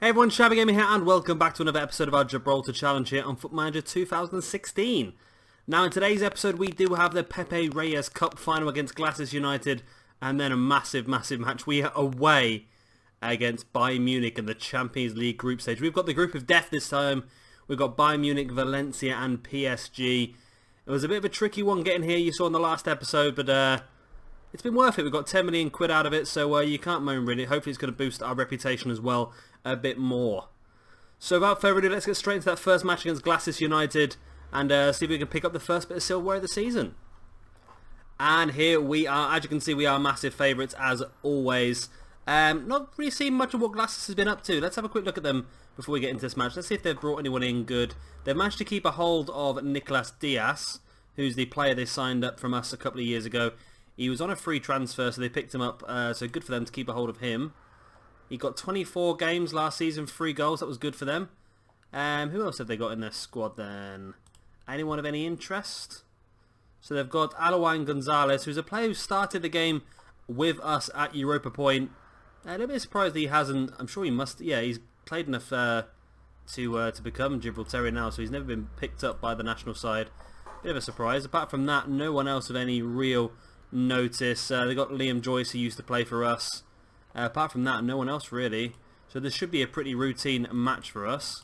Hey everyone, Shabby Gamer here and welcome back to another episode of our Gibraltar Challenge here on Foot Manager 2016. Now in today's episode we do have the Pepe Reyes Cup final against Glasses United and then a massive match. We are away against Bayern Munich in the Champions League group stage. We've got the group of death this time. We've got Bayern Munich, Valencia and PSG. It was a bit of a tricky one getting here, you saw in the last episode, but it's been worth it. We've got 10 million quid out of it, so you can't moan really. Hopefully it's going to boost our reputation as well a bit more. So without further ado, let's get straight into that first match against Glasses United and see if we can pick up the first bit of silverware of the season. And here we are. As you can see, we are massive favourites as always. Not really seen much of what Glasses has been up to. Let's have a quick look at them before we get into this match. Let's see if they've brought anyone in good. They've managed to keep a hold of Nicolas Diaz, who's the player they signed up from us a couple of years ago. He was on a free transfer, so they picked him up, so good for them to keep a hold of him. He got 24 games last season, 3 goals, that was good for them. Who else have they got in their squad then? Anyone of any interest? So they've got Allianz Gonzalez, who's a player who started the game with us at Europa Point. A little bit surprised he hasn't, I'm sure he must, yeah, he's played enough to become Gibraltarian now, so he's never been picked up by the national side. Bit of a surprise. Apart from that, no one else of any real notice. They got Liam Joyce, who used to play for us. Apart from that, no one else really. So this should be a pretty routine match for us.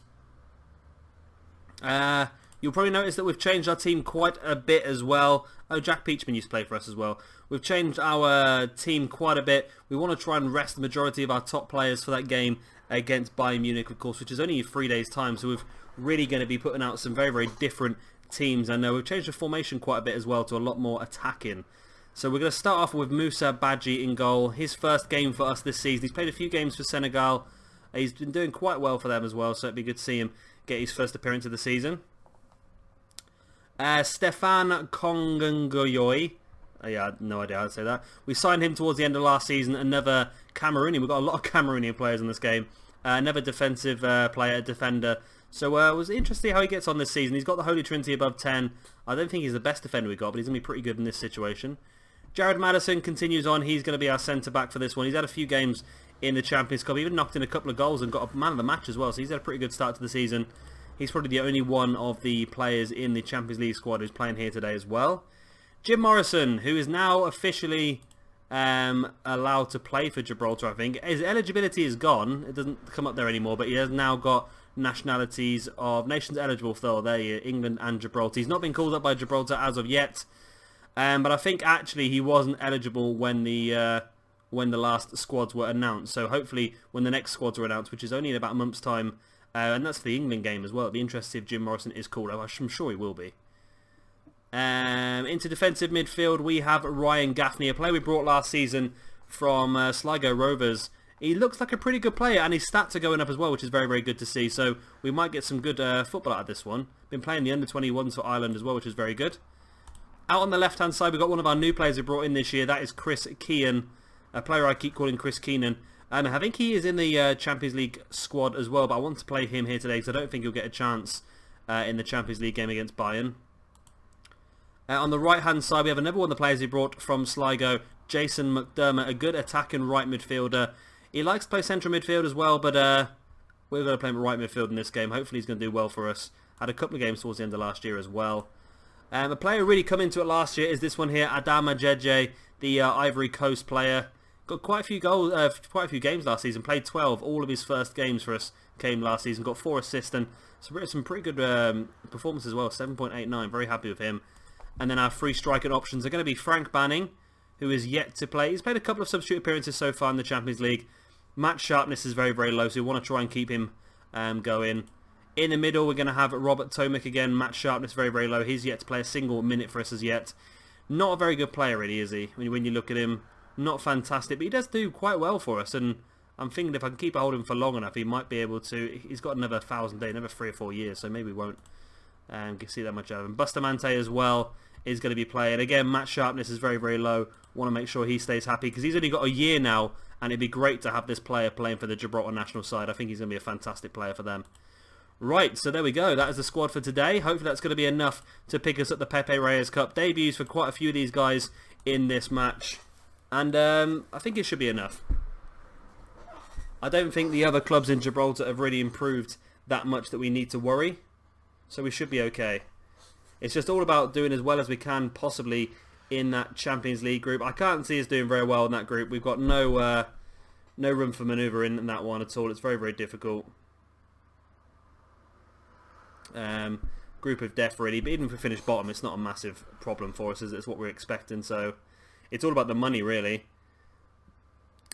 You'll probably notice that we've changed our team quite a bit as well. Oh, Jack Peachman used to play for us as well. We've changed our team quite a bit. We want to try and rest the majority of our top players for that game against Bayern Munich, of course, which is only in 3 days' time. So we're really going to be putting out some very different teams. And we've changed the formation quite a bit as well to a lot more attacking. So we're going to start off with Moussa Badji in goal. His first game for us this season. He's played a few games for Senegal. He's been doing quite well for them as well, so it'd be good to see him get his first appearance of the season. Stefan Kongangoyoy. Yeah, I had no idea how to say that. We signed him towards the end of last season. Another Cameroonian. We've got a lot of Cameroonian players in this game. Another defensive player, defender. So it was interesting how he gets on this season. He's got the Holy Trinity above 10. I don't think he's the best defender we've got, but he's going to be pretty good in this situation. Jared Madison continues on. He's going to be our centre-back for this one. He's had a few games in the Champions Cup. He even knocked in a couple of goals and got a man of the match as well. So he's had a pretty good start to the season. He's probably the only one of the players in the Champions League squad who's playing here today as well. Jim Morrison, who is now officially allowed to play for Gibraltar, I think. His eligibility is gone. It doesn't come up there anymore, but he has now got nationalities of nations eligible for England and Gibraltar. He's not been called up by Gibraltar as of yet. But I think actually he wasn't eligible when the last squads were announced. So hopefully when the next squads are announced, which is only in about a month's time, and that's for the England game as well. It'd be interesting if Jim Morrison is called up. I'm sure he will be. Into defensive midfield we have Ryan Gaffney, a player we brought last season from Sligo Rovers. He looks like a pretty good player and his stats are going up as well, which is very good to see. So we might get some good football out of this one. Been playing the under-21s for Ireland as well, which is very good. Out on the left-hand side, we've got one of our new players we brought in this year. That is Chris Kean, a player I keep calling Chris Keenan. I think he is in the Champions League squad as well, but I want to play him here today because I don't think he'll get a chance in the Champions League game against Bayern. On the right-hand side, we have another one of the players he brought from Sligo, Jason McDermott, a good attacking right midfielder. He likes to play central midfield as well, but we're going to play him right midfield in this game. Hopefully he's going to do well for us. Had a couple of games towards the end of last year as well. A player who really come into it last year is this one here, Adama Jeje, the Ivory Coast player. Got quite a few goals, quite a few games last season. Played 12. All of his first games for us came last season. Got 4 assists and some pretty good performances as well. 7.89. Very happy with him. And then our free striking options are going to be Frank Banning, who is yet to play. He's played a couple of substitute appearances so far in the Champions League. Match sharpness is very low, so we want to try and keep him going. In the middle, we're going to have Robert Tomic again. Match sharpness very low. He's yet to play a single minute for us as yet. Not a very good player, really, is he? When you look at him, not fantastic, but he does do quite well for us. And I'm thinking if I can keep a hold of him for long enough, he might be able to. He's got another 1,000 days, another 3 or 4 years, so maybe we won't see that much out of him. Bustamante as well is going to be playing. Again, match sharpness is very low. Want to make sure he stays happy because he's only got a year now, and it'd be great to have this player playing for the Gibraltar national side. I think he's going to be a fantastic player for them. Right, so there we go. That is the squad for today. Hopefully that's going to be enough to pick us up the Pepe Reyes Cup. Debuts for quite a few of these guys in this match. And I think it should be enough. I don't think the other clubs in Gibraltar have really improved that much that we need to worry. So we should be okay. It's just all about doing as well as we can possibly in that Champions League group. I can't see us doing very well in that group. We've got no room for manoeuvre in that one at all. It's very, very difficult. Group of death really, but even if we finish bottom, it's not a massive problem for us, it's what we're expecting. So it's all about the money really.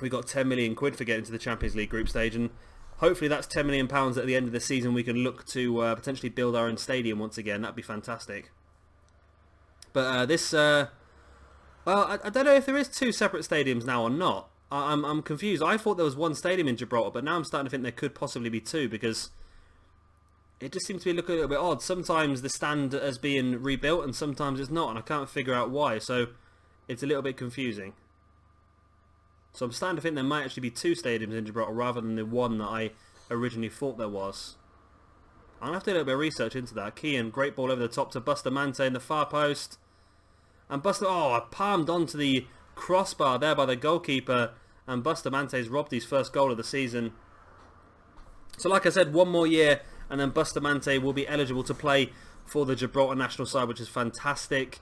We got 10 million quid for getting to the Champions League group stage, and hopefully that's 10 million pounds at the end of the season. We can look to potentially build our own stadium once again. That'd be fantastic. But well, I don't know if there is 2 separate stadiums now or not. I'm confused. I thought there was 1 stadium in Gibraltar, but now I'm starting to think there could possibly be 2, because it just seems to be looking a little bit odd. Sometimes the stand is being rebuilt and sometimes it's not, and I can't figure out why, so it's a little bit confusing. So I'm starting to think there might actually be 2 stadiums in Gibraltar rather than the 1 that I originally thought there was. I'm going to have to do a little bit of research into that. Kean, great ball over the top to Bustamante in the far post. And I palmed onto the crossbar there by the goalkeeper, and Bustamante's robbed his first goal of the season. So like I said, 1 more year and then Bustamante will be eligible to play for the Gibraltar national side, which is fantastic.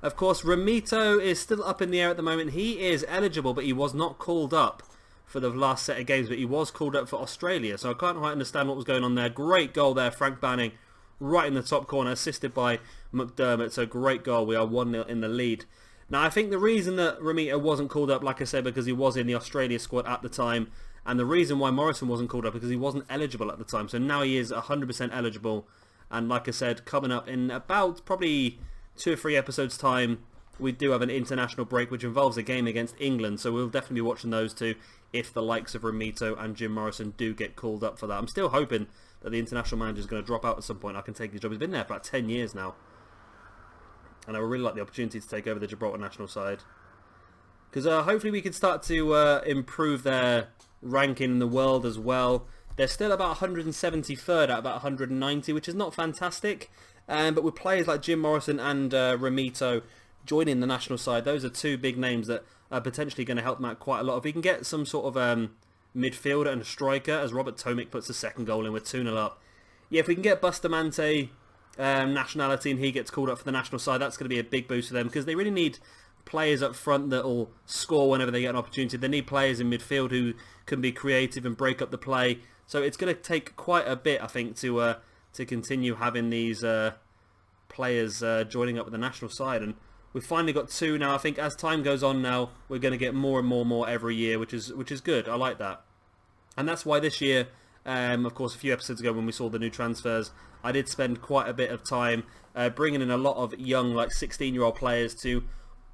Of course, Ramito is still up in the air at the moment. He is eligible, but he was not called up for the last set of games, but he was called up for Australia, so I can't quite understand what was going on there. Great goal there, Frank Banning, right in the top corner, assisted by McDermott, so great goal. We are 1-0 in the lead. Now, I think the reason that Ramito wasn't called up, like I said, because he was in the Australia squad at the time, and the reason why Morrison wasn't called up because he wasn't eligible at the time. So now he is 100% eligible. And like I said, coming up in about probably 2 or 3 episodes time, we do have an international break which involves a game against England. So we'll definitely be watching those 2 if the likes of Ramito and Jim Morrison do get called up for that. I'm still hoping that the international manager is going to drop out at some point. I can take his job. He's been there for about 10 years now. And I would really like the opportunity to take over the Gibraltar national side. Because hopefully we can start to improve their ranking in the world as well. They're still about 173rd out of about 190, which is not fantastic. But with players like Jim Morrison and Ramito joining the national side, those are 2 big names that are potentially going to help them out quite a lot. If we can get some sort of midfielder and a striker, as Robert Tomic puts the 2nd goal in, we're 2-0 up. Yeah, if we can get Bustamante nationality and he gets called up for the national side, that's going to be a big boost for them, because they really need players up front that will score whenever they get an opportunity. They need players in midfield who can be creative and break up the play. So it's going to take quite a bit, I think, to continue having these players joining up with the national side. And we've finally got 2 now. I think as time goes on now, we're going to get more and more every year, which is good. I like that. And that's why this year, of course, a few episodes ago when we saw the new transfers, I did spend quite a bit of time bringing in a lot of young, like 16-year-old players to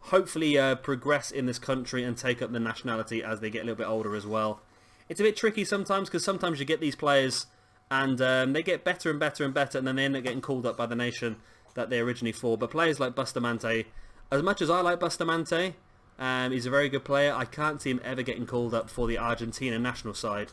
hopefully progress in this country and take up the nationality as they get a little bit older as well. It's a bit tricky sometimes, because sometimes you get these players and they get better and better and better, and then they end up getting called up by the nation that they originally for. But players like Bustamante, as much as I like Bustamante, he's a very good player, I can't see him ever getting called up for the Argentina national side.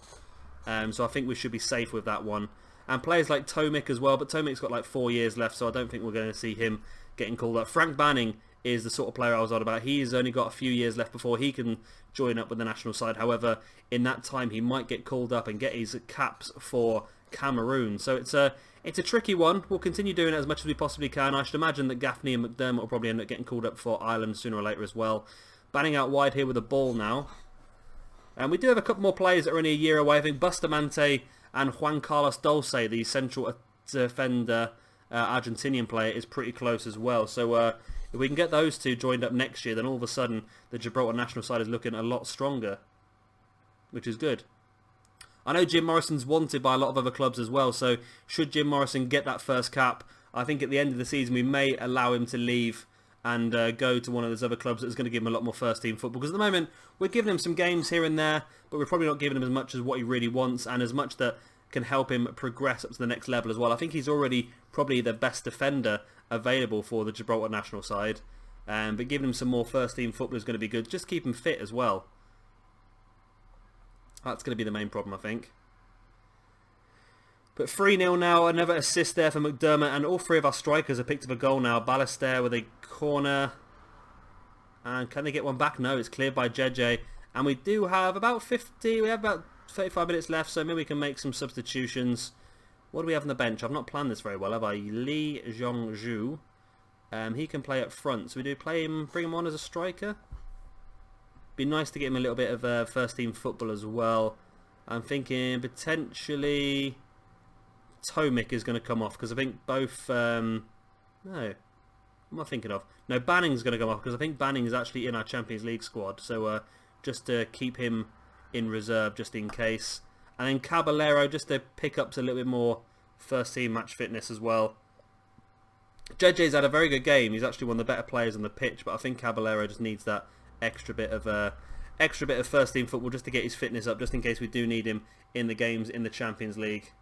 So I think we should be safe with that one. And players like Tomic as well, but Tomic's got like 4 years left, so I don't think we're going to see him getting called up. Frank Banning is the sort of player I was on about. He's only got a few years left before he can join up with the national side. However, in that time he might get called up and get his caps for Cameroon. So it's a tricky one. We'll continue doing it as much as we possibly can. I should imagine that Gaffney and McDermott will probably end up getting called up for Ireland sooner or later as well. Banning out wide here with the ball now. And we do have a couple more players that are only a year away. I think Bustamante and Juan Carlos Dulce, the central defender, Argentinian player, is pretty close as well. So if we can get those 2 joined up next year, then all of a sudden the Gibraltar national side is looking a lot stronger, which is good. I know Jim Morrison's wanted by a lot of other clubs as well, so should Jim Morrison get that first cap, I think at the end of the season we may allow him to leave and go to one of those other clubs that's going to give him a lot more first team football, because at the moment we're giving him some games here and there, but we're probably not giving him as much as what he really wants and as much that can help him progress up to the next level as well. I think he's already probably the best defender available for the Gibraltar national side, but giving him some more first team football is going to be good. Just keep him fit as well. That's going to be the main problem, I think. But 3-0 now, another assist there for McDermott, and all 3 of our strikers have picked up a goal now. Ballester with a corner, and can they get one back? No, it's cleared by JJ. And we do have about 50, we have about 35 minutes left, so maybe we can make some substitutions. What do we have on the bench? I've not planned this very well, have I? Lee Zhongzhu. He can play up front, so we do play him, bring him on as a striker. Be nice to get him a little bit of first team football as well. I'm thinking potentially Tomic is going to come off, because I think both... no, what am I thinking of? No, Banning's going to come off, because I think Banning is actually in our Champions League squad. So just to keep him in reserve, just in case. And then Caballero, just to pick up a little bit more first team match fitness as well. JJ's had a very good game. He's actually one of the better players on the pitch, but I think Caballero just needs that extra bit of first team football just to get his fitness up, just in case we do need him in the games in the Champions League.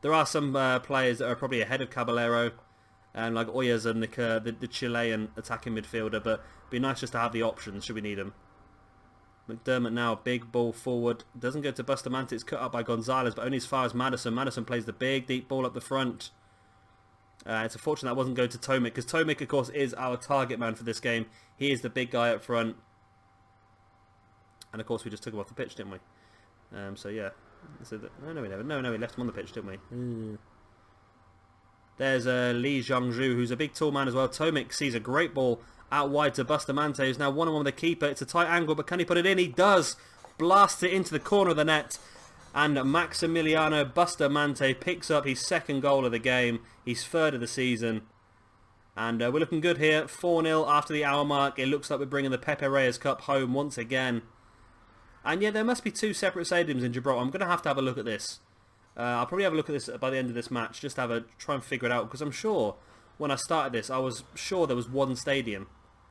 There are some players that are probably ahead of Caballero, like Oyarzabal, the Chilean attacking midfielder, but it'd be nice just to have the options should we need them. McDermott now, big ball forward, doesn't go to Bustamante, it's cut up by Gonzalez, but only as far as Maddison. Maddison plays the big deep ball up the front. It's unfortunate that wasn't going to Tomic, because Tomic, of course, is our target man for this game. He is the big guy up front. And, of course, we just took him off the pitch, didn't we? So, yeah. So no, we never. No, we left him on the pitch, didn't we? There's Lee Zhongzhu, who's a big tall man as well. Tomic sees a great ball out wide to Bustamante, who's now one-on-one with the keeper. It's a tight angle, but can he put it in? He does! Blasts it into the corner of the net. And Maximiliano Bustamante picks up his second goal of the game, his third of the season. And we're looking good here, 4-0 after the hour mark. It looks like we're bringing the Pepe Reyes Cup home once again. And yeah, there must be two separate stadiums in Gibraltar. I'm going to have a look at this. I'll probably have a look at this by the end of this match, just try and figure it out. Because I'm sure, when I started this, I was sure there was one stadium.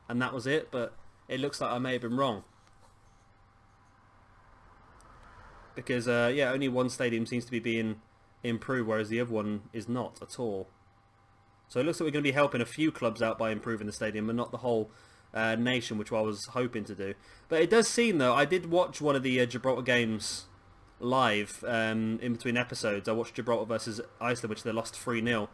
And that was it, but it looks like I may have been wrong. Because, yeah, only one stadium seems to be being improved, whereas the other one is not at all. So it looks like we're going to be helping a few clubs out by improving the stadium, but not the whole nation, which I was hoping to do. But it does seem, though, I did watch one of the Gibraltar games live in between episodes. I watched Gibraltar versus Iceland, which they lost 3-0.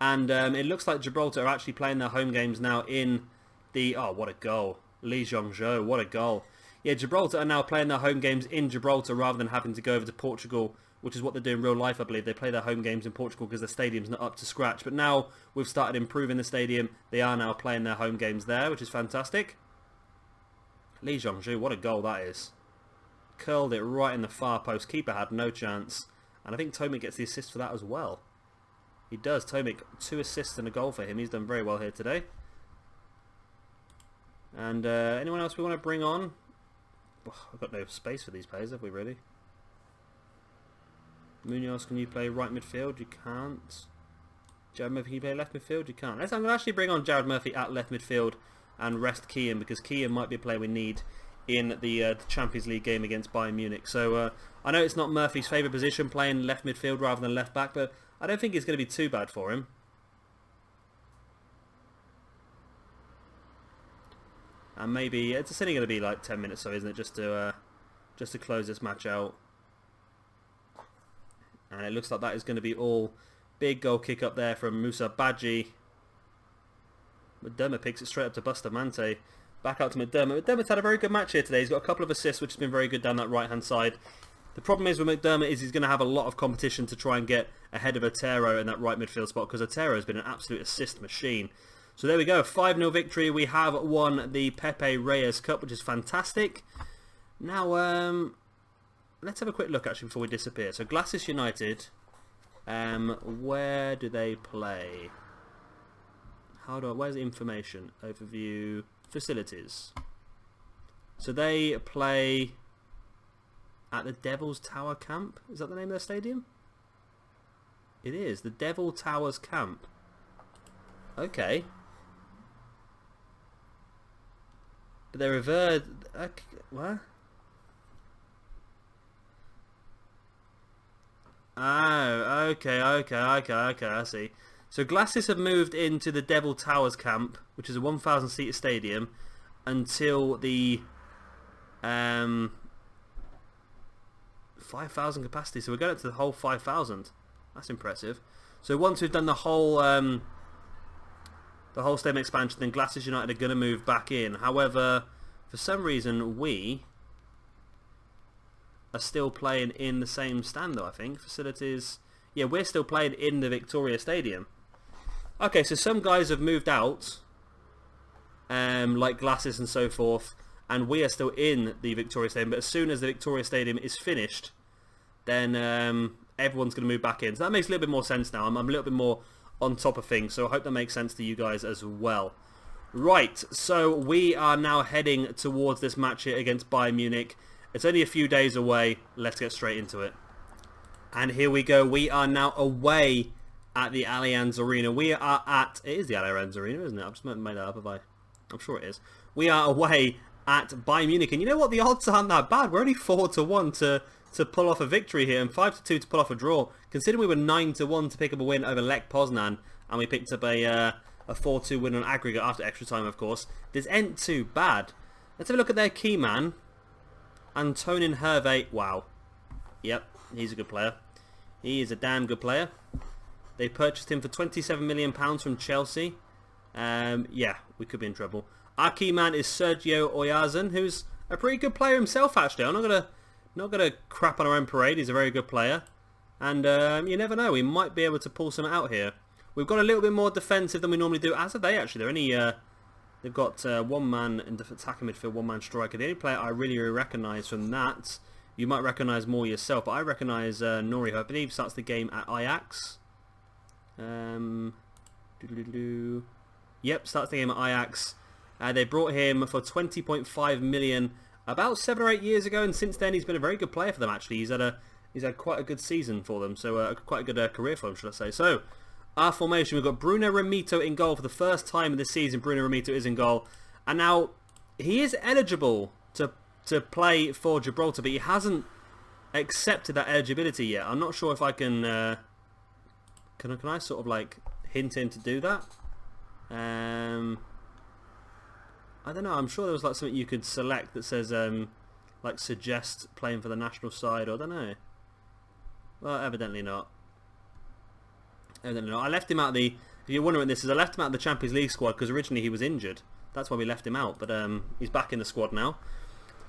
And it looks like Gibraltar are actually playing their home games now in the... Oh, what a goal. Lee Zhongzhu, what a goal. Yeah, Gibraltar are now playing their home games in Gibraltar rather than having to go over to Portugal, which is what they do in real life, I believe. They play their home games in Portugal because the stadium's not up to scratch. But now we've started improving the stadium. They are now playing their home games there, which is fantastic. Lee Zhongzhu, what a goal that is. Curled it right in the far post. Keeper had no chance. And I think Tomic gets the assist for that as well. He does. Tomic, 2 assists and a goal for him. He's done very well here today. And anyone else we want to bring on? I've got no space for these players, have we really? Munoz, can you play right midfield? You can't. Jared Murphy, can you play left midfield? You can't. I'm going to actually bring on Jared Murphy at left midfield and rest Kean, because Kean might be a player we need in the Champions League game against Bayern Munich. So I know it's not Murphy's favourite position, playing left midfield rather than left back, but I don't think it's going to be too bad for him. And maybe it's only going to be like 10 minutes, so isn't it, just to close this match out. And it looks like that is going to be all. Big goal kick up there from Musa Badji. McDermott picks it straight up to Bustamante. Back out to McDermott. McDermott's had a very good match here today. He's got a couple of assists, which has been very good down that right-hand side. The problem is with McDermott is he's going to have a lot of competition to try and get ahead of Otero in that right midfield spot, because Otero has been an absolute assist machine. So there we go, 5-0 victory. We have won the Pepe Reyes Cup, which is fantastic. Now, let's have a quick look actually before we disappear. So Glasses United, where do they play? Where's the information? Overview, facilities. So they play at the Devil's Tower Camp. Is that the name of their stadium? It is, the Devil Towers Camp. Okay. But they're revered... what? Oh, okay, I see. So Glasses have moved into the Devil Towers Camp, which is a 1,000 seater stadium, until the 5,000 capacity. So we're going up to the whole 5,000. That's impressive. So once we've done the whole stadium expansion, then Glasses United are going to move back in. However, for some reason are still playing in the same stand though, I think. Facilities... Yeah, we're still playing in the Victoria Stadium. Okay, so some guys have moved out, like Glasses and so forth, and we are still in the Victoria Stadium, but as soon as the Victoria Stadium is finished, then everyone's going to move back in. So that makes a little bit more sense now. I'm a little bit more on top of things, so I hope that makes sense to you guys as well. Right, so we are now heading towards this match here against Bayern Munich. It's only a few days away. Let's get straight into it. And here we go. We are now away at the Allianz Arena. We are at... It is the Allianz Arena, isn't it? I've just made that up, have I? I'm sure it is. We are away at Bayern Munich. And you know what? The odds aren't that bad. We're only 4-1 to pull off a victory here and 5-2 to pull off a draw. Considering we were 9-1 to pick up a win over Lech Poznan. And we picked up a 4-2 win on aggregate after extra time, of course. This ain't too bad. Let's have a look at their key man. Antonin Hervé. Wow. Yep, he's a good player. He is a damn good player. They purchased him for £27 million from Chelsea. Yeah, we could be in trouble. Our key man is Sergio Oyarzun, who's a pretty good player himself, actually. I'm not gonna crap on our own parade. He's a very good player. And you never know, we might be able to pull some out here. We've got a little bit more defensive than we normally do, as have they, actually. They're only... they've got one man in the attacking midfield, one man striker. The only player I really recognise from that... You might recognise more yourself, but I recognise Nori, who I believe starts the game at Ajax. Yep, starts the game at Ajax. They brought him for 20.5 million about 7 or 8 years ago, and since then he's been a very good player for them. Actually, he's had quite a good season for them, so quite a good career for them, should I say? So, our formation, we've got Bruno Ramito in goal for the first time in this season. Bruno Ramito is in goal, and now he is eligible to play for Gibraltar, but he hasn't accepted that eligibility yet. I'm not sure if I can... Can I sort of like hint him to do that? I don't know. I'm sure there was like something you could select that says like suggest playing for the national side, or I don't know. Well, evidently not. Evidently not. I left him out of the... If you're wondering what this is, I left him out of the Champions League squad because originally he was injured. That's why we left him out, but he's back in the squad now.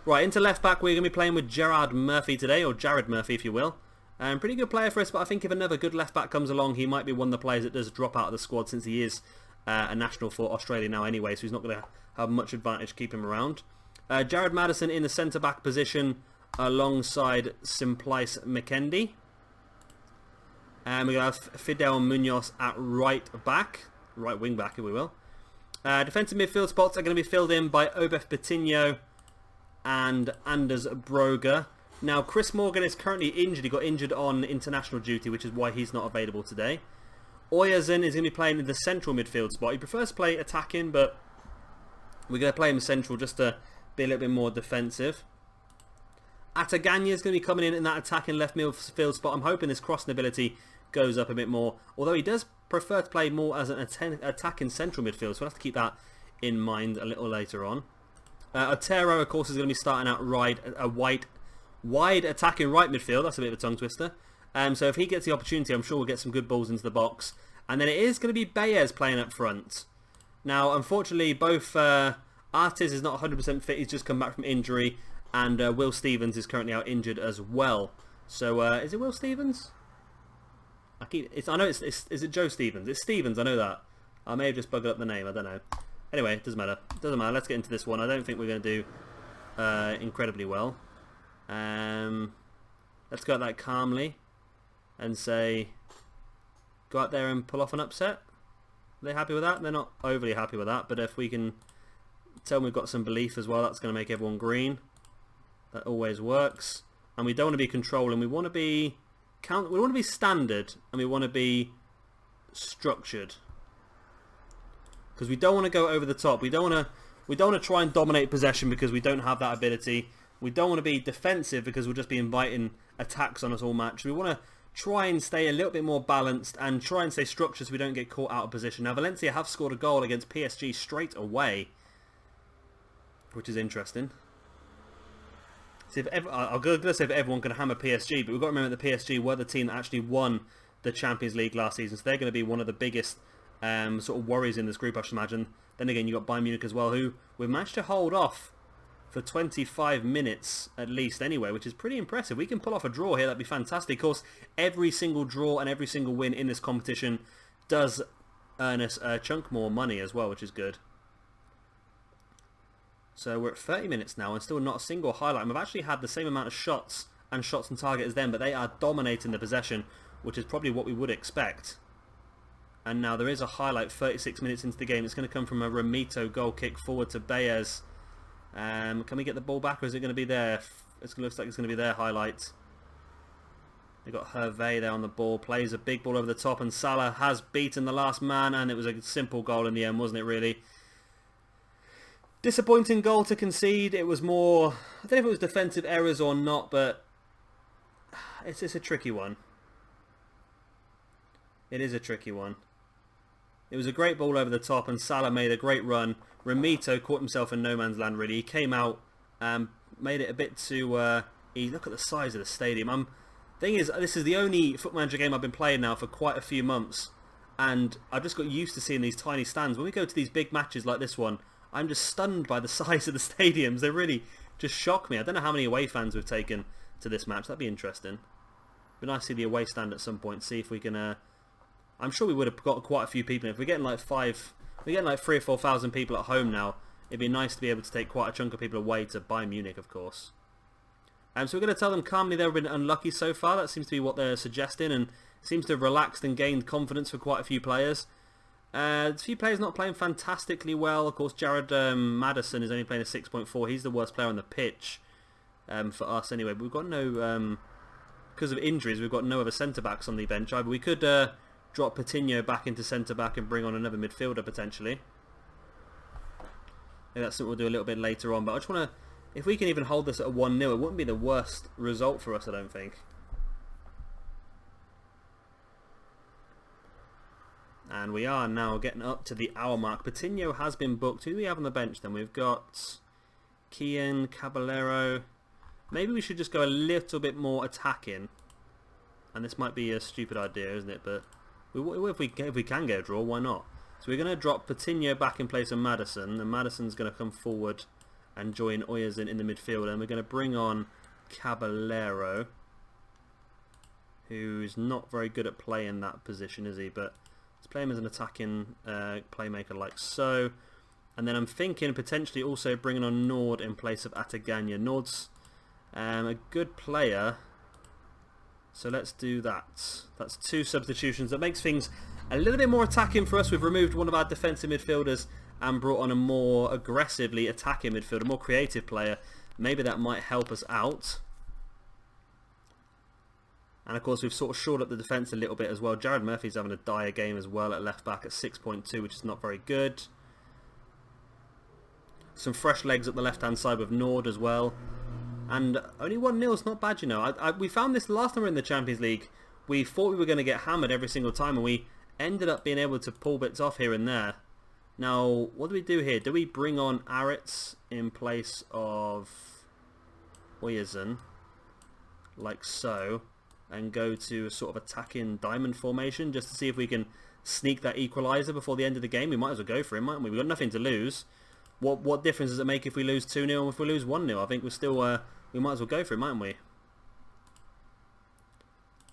Right, into left back, we're going to be playing with Gerard Murphy today, or Jared Murphy if you will. Pretty good player for us, but I think if another good left back comes along, he might be one of the players that does drop out of the squad, since he is a national for Australia now anyway, so he's not going to have much advantage to keep him around. Jared Madison in the centre back position alongside Simplice McKendy. And we're going to have Fidel Munoz at right wing back if we will. Defensive midfield spots are going to be filled in by Obef Betinho and Anders Broger. Now, Chris Morgan is currently injured. He got injured on international duty, which is why he's not available today. Oyarzun is going to be playing in the central midfield spot. He prefers to play attacking, but we're going to play him central just to be a little bit more defensive. Ataganya is going to be coming in that attacking left midfield spot. I'm hoping this crossing ability goes up a bit more, although he does prefer to play more as an attacking central midfield, so we'll have to keep that in mind a little later on. Otero, of course, is going to be starting out wide attacking right midfield. That's a bit of a tongue twister. So if he gets the opportunity, I'm sure we'll get some good balls into the box. And then it is going to be Baez playing up front. Now, unfortunately, both Artis is not 100% fit. He's just come back from injury. And Will Stevens is currently out injured as well. So, is it Will Stevens? I know it's is it Joe Stevens? It's Stevens, I know that. I may have just bugged up the name, I don't know. Anyway, it doesn't matter. Doesn't matter. Let's get into this one. I don't think we're going to do incredibly well. Let's go at that calmly and say, go out there and pull off an upset. Are they happy with that? They're not overly happy with that, but if we can tell them we've got some belief as well, that's going to make everyone green. That always works. And we don't want to be controlling. We want to be we want to be standard, and we want to be structured. Because we don't want to go over the top. We don't want to try and dominate possession because we don't have that ability. We don't want to be defensive because we'll just be inviting attacks on us all match. We want to try and stay a little bit more balanced and try and stay structured so we don't get caught out of position. Now, Valencia have scored a goal against PSG straight away, which is interesting. See, I'm going to say if everyone can hammer PSG, but we've got to remember that PSG were the team that actually won the Champions League last season, so they're going to be one of the biggest sort of worries in this group, I should imagine. Then again, you've got Bayern Munich as well, who we've managed to hold off for 25 minutes at least anyway, which is pretty impressive. We can pull off a draw here, that'd be fantastic. Of course, every single draw and every single win in this competition does earn us a chunk more money as well, which is good. So we're at 30 minutes now and still not a single highlight. And we've actually had the same amount of shots and shots on target as them, but they are dominating the possession, which is probably what we would expect. And now there is a highlight 36 minutes into the game. It's going to come from a Ramito goal kick forward to Baez. Can we get the ball back, or is it going to be there? It looks like it's going to be their highlight. They've got Hervé there on the ball. Plays a big ball over the top, and Salah has beaten the last man, and it was a simple goal in the end, wasn't it, really? Disappointing goal to concede. It was more... I don't know if it was defensive errors or not, but it's a tricky one. It is a tricky one. It was a great ball over the top, and Salah made a great run. Ramito caught himself in no man's land, really. He came out and made it a bit too... look at the size of the stadium. Thing is, this is the only Foot Manager game I've been playing now for quite a few months, and I've just got used to seeing these tiny stands. When we go to these big matches like this one, I'm just stunned by the size of the stadiums. They really just shock me. I don't know how many away fans we've taken to this match. That'd be interesting. It'd be nice to see the away stand at some point, see if we can... I'm sure we would have got quite a few people. If we're getting like 3 or 4 thousand people at home now, it'd be nice to be able to take quite a chunk of people away to Bayern Munich, of course. So we're going to tell them calmly they've been unlucky so far. That seems to be what they're suggesting, and it seems to have relaxed and gained confidence for quite a few players. A few players not playing fantastically well. Of course, Jared Madison is only playing a 6.4. He's the worst player on the pitch for us anyway. But we've got no... because of injuries, we've got no other centre-backs on the bench either. We could... drop Coutinho back into centre-back and bring on another midfielder, potentially. Maybe that's something we'll do a little bit later on. But I just want to... If we can even hold this at a 1-0, it wouldn't be the worst result for us, I don't think. And we are now getting up to the hour mark. Coutinho has been booked. Who do we have on the bench then? We've got Kian, Caballero. Maybe we should just go a little bit more attacking. And this might be a stupid idea, isn't it? But... If we can get a draw, why not? So we're going to drop Coutinho back in place of Madison, and Madison's going to come forward and join Oyazin in the midfield, and we're going to bring on Caballero, who's not very good at playing that position, is he? But let's play him as an attacking playmaker like so. And then I'm thinking potentially also bringing on Nord in place of Ataganya. Nord's a good player... So let's do that. That's 2 substitutions. That makes things a little bit more attacking for us. We've removed one of our defensive midfielders and brought on a more aggressively attacking midfielder, a more creative player. Maybe that might help us out. And of course we've sort of shored up the defence a little bit as well. Jared Murphy's having a dire game as well at left back at 6.2, which is not very good. Some fresh legs up the left hand side with Nord as well. And only 1-0 is not bad, you know. We found this last time we were in the Champions League. We thought we were going to get hammered every single time, and we ended up being able to pull bits off here and there. Now, what do we do here? Do we bring on Aritz in place of Oyazin, like so, and go to a sort of attacking diamond formation just to see if we can sneak that equaliser before the end of the game? We might as well go for it, mightn't we? We've got nothing to lose. What difference does it make if we lose 2-0 and if we lose 1-0? I think we're still... we might as well go for it, mightn't we?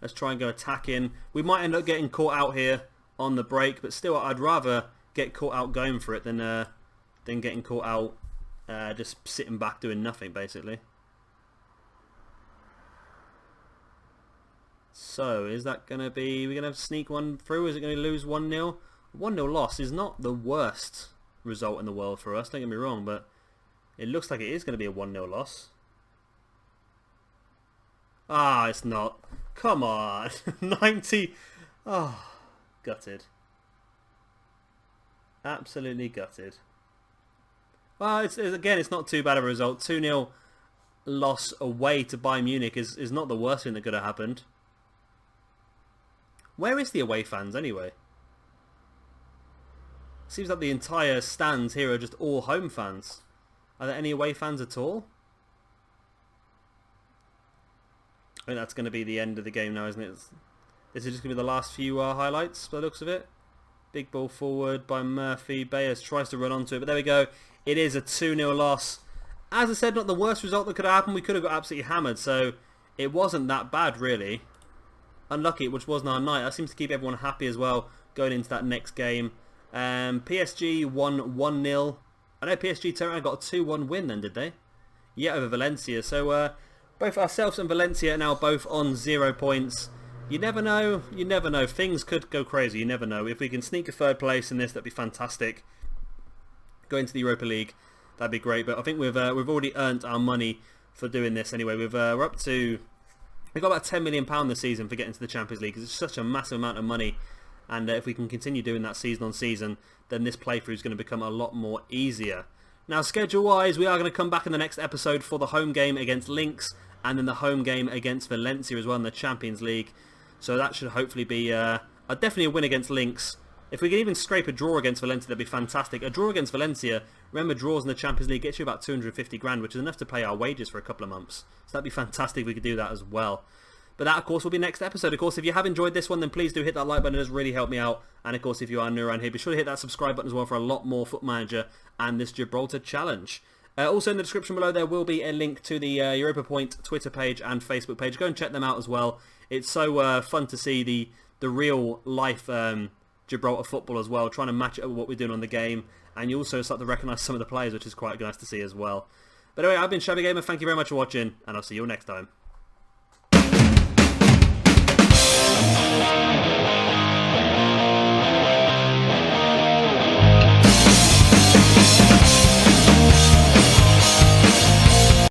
Let's try and go attacking. We might end up getting caught out here on the break, but still, I'd rather get caught out going for it than getting caught out just sitting back doing nothing, basically. So, is that going to be... We're going to sneak one through? Is it going to lose 1-0? 1-0 loss is not the worst result in the world for us, don't get me wrong, but it looks like it is going to be a 1-0 loss. Ah, it's not. Come on. 90. Oh, gutted. Absolutely gutted. Well, again, it's not too bad of a result. 2-0 loss away to Bayern Munich is not the worst thing that could have happened. Where is the away fans anyway? Seems like the entire stands here are just all home fans. Are there any away fans at all? I think that's going to be the end of the game now, isn't it? This is just going to be the last few highlights by the looks of it. Big ball forward by Murphy. Baez tries to run onto it, but there we go. It is a 2-0 loss. As I said, not the worst result that could have happened. We could have got absolutely hammered, so it wasn't that bad, really. Unlucky, which wasn't our night. That seems to keep everyone happy as well going into that next game. PSG won 1-0. I know PSG turned around and got a 2-1 win then, did they? Yeah, over Valencia. So both ourselves and Valencia are now both on 0 points. You never know. You never know. Things could go crazy. You never know. If we can sneak a third place in this, that'd be fantastic. Go into the Europa League, that'd be great. But I think we've already earned our money for doing this anyway. We're up to... We've got about £10 million this season for getting to the Champions League, because it's such a massive amount of money. And if we can continue doing that season on season, then this playthrough is going to become a lot more easier. Now, schedule-wise, we are going to come back in the next episode for the home game against Lynx, and then the home game against Valencia as well in the Champions League. So that should hopefully be definitely a win against Lynx. If we can even scrape a draw against Valencia, that'd be fantastic. A draw against Valencia, remember draws in the Champions League gets you about 250 grand, which is enough to pay our wages for a couple of months. So that'd be fantastic if we could do that as well. But that, of course, will be next episode. Of course, if you have enjoyed this one, then please do hit that like button. It does really help me out. And, of course, if you are new around here, be sure to hit that subscribe button as well for a lot more Foot Manager and this Gibraltar challenge. Also, in the description below, there will be a link to the Europa Point Twitter page and Facebook page. Go and check them out as well. It's so fun to see the real-life Gibraltar football as well, trying to match it up with what we're doing on the game. And you also start to recognise some of the players, which is quite nice to see as well. But anyway, I've been Shabby Gamer. Thank you very much for watching, and I'll see you all next time.